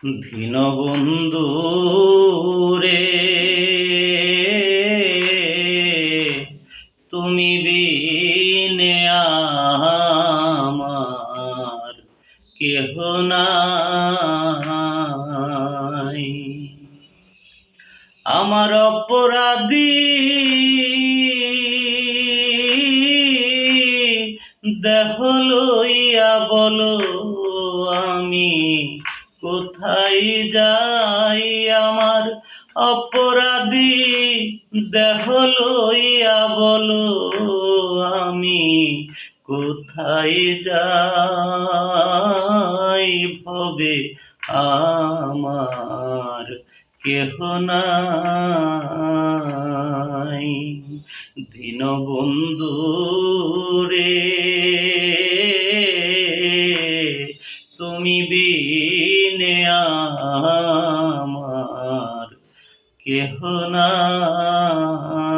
দীনবন্ধু রে, তুমি বিনে আমার কেহ নাই। আমার অপরাধী দেহ লইয়া বলো আমি কোথায় যাই। আমার অপরাধী দেহ লইয়া বলো আমি কোথায় যাই। ভবে আমার কেহ নাই। দীনবন্ধু রে, তুমি বিনে আমার কেহ নাই।